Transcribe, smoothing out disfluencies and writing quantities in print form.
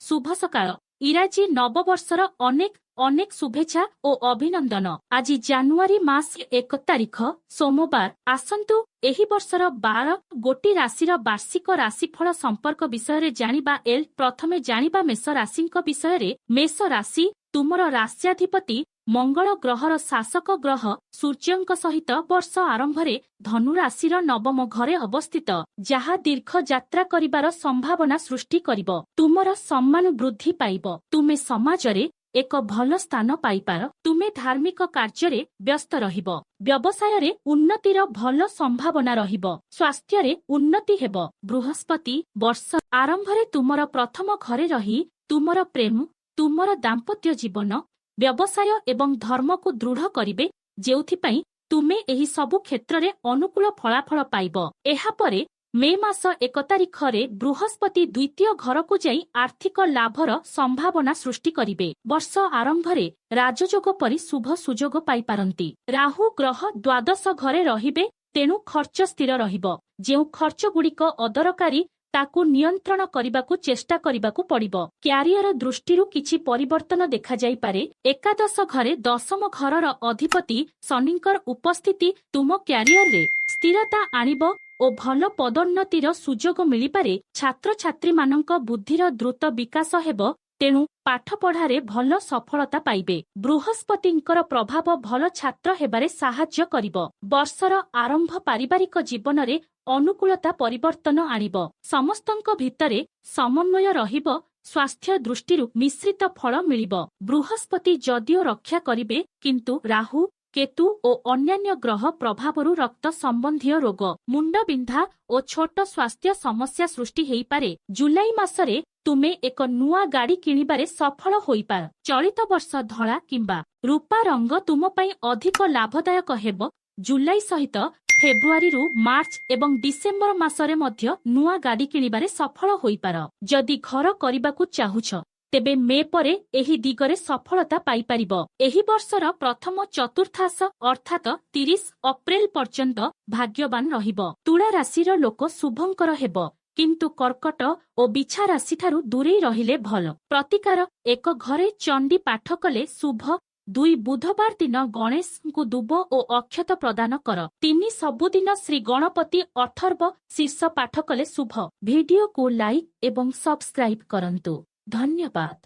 शुभ सकाळ इराजी नववर्षर अनेक अनेक शुभेच्छा ओ अभिनंदन। आज जानुआरी मास 1 तारिख सोमवार। आसंतु एही वर्षर 12 गोटी राशिर वार्षिक राशिफल संपर्क विषय जानिबा। प्रथमे जानिबा मेष राशिक विषय। मेष राशि तुमर राश्याधिपति मंगल ग्रहर शासक ग्रह सूर्यंक सहित वर्ष आरंभरे धनु राशिर नवम घरे अवस्थित, जहा दीर्घ यात्रा करिबार संभावना सृष्टि करिब। तुमर सम्मान वृद्धि पाइब। तुमे समाजरे एक भल स्थान पाइपार। तुमे धार्मिक कार्य व्यस्त रहिब। व्यवसाय रे उन्नतिर भल संभावना रहिब। स्वास्थ्य रे उन्नति हेब। बृहस्पति वर्ष आरंभरे तुमर प्रथम घरे रही तुमर प्रेम, तुमर दाम्पत्य जीवन, व्यवसाय एवं धर्म को दृढ़ करिबे, जेउथिपई तुमे एही सबु क्षेत्र रे अनुकूल फलाफल पाइब। एहा परे मे मास 1 तारिखरे बृहस्पति द्वितीय घर को जाई आर्थिक लाभर संभावना सृष्टि करिबे। वर्ष आरंभरे राजयोग परि शुभ सुजोग पाई पारंती। राहु ग्रह द्वादश घरे रहिबे, तेणु खर्च स्थिर रहिब। जेउ खर्च गुड़िक अदरकारी ताकू नियंत्रण करबाकू चेष्टा करबाकू पड़िब। क्यारियर दृष्टिरु किछि परिवर्तन देखा जाई पारे। एकादश घरे दशम घरर अधिपति शनिंकर उपस्थिति तुम क्यारियर रे स्थिरता आनिब ओ भल पदोन्नतिर सुजोग मिली पारे। छात्र छात्री मानक बुद्धिर द्रुत विकास हेब, तेणु पाठ पढ़ारे भल सफलता पाइबे। बृहस्पतिंकर प्रभाव भल छात्र हेबारे साहाय्य करिब। वर्षर आरंभ पारिवारिक जीवन रे अनुकूलता परिवर्तन आनिब। समस्तंक भितरे समन्वय रहिब। स्वास्थ्य दृष्टिरु मिश्रित फल मिलिब। बृहस्पति जदियो रक्षा करिबे, किंतु राहु केतु ओ अन्यान्य ग्रह प्रभावरु रक्त संबंधी रोग, मुंड बिंधा ओ छोट स्वास्थ्य समस्या सृष्टि हेई पारे। जुलाई मासरे तुमे एक नुआ गाड़ी किनिबारे सफल होइपार। चलित वर्ष धला किंबा रूपा रंग तुम पई अधिक लाभदायक हेब। जुलाई सहित फेब्रुआरी रु मार्च एवं डिसेंबर मासरे मध्य नुआ गाड़ी किनिबारे सफल होइपार। जदि घर करिबाकू चाहुछ, तेबे मे परे एही दिगरे सफलता पाई पारिबो। एही वर्षर प्रथम चतुर्थांश अर्थात 30 अप्रैल पर्यंत भाग्यवान रहिबो। तुला राशिर लोक शुभंकर हेब, किंतु कर्कट ओ बिछा राशि ठारू दूरे रहिले भल। प्रतिकार एक घरे चंडी पाठ कले शुभ। 2 बुधवार दिन गणेश को दुब ओ अक्षत प्रदान कर। 3 सबुदिन श्री गणपति अथर्व शीर्ष पाठ कले शुभ। वीडियो को लाइक एवं सब्सक्राइब करंतु। धन्यवाद।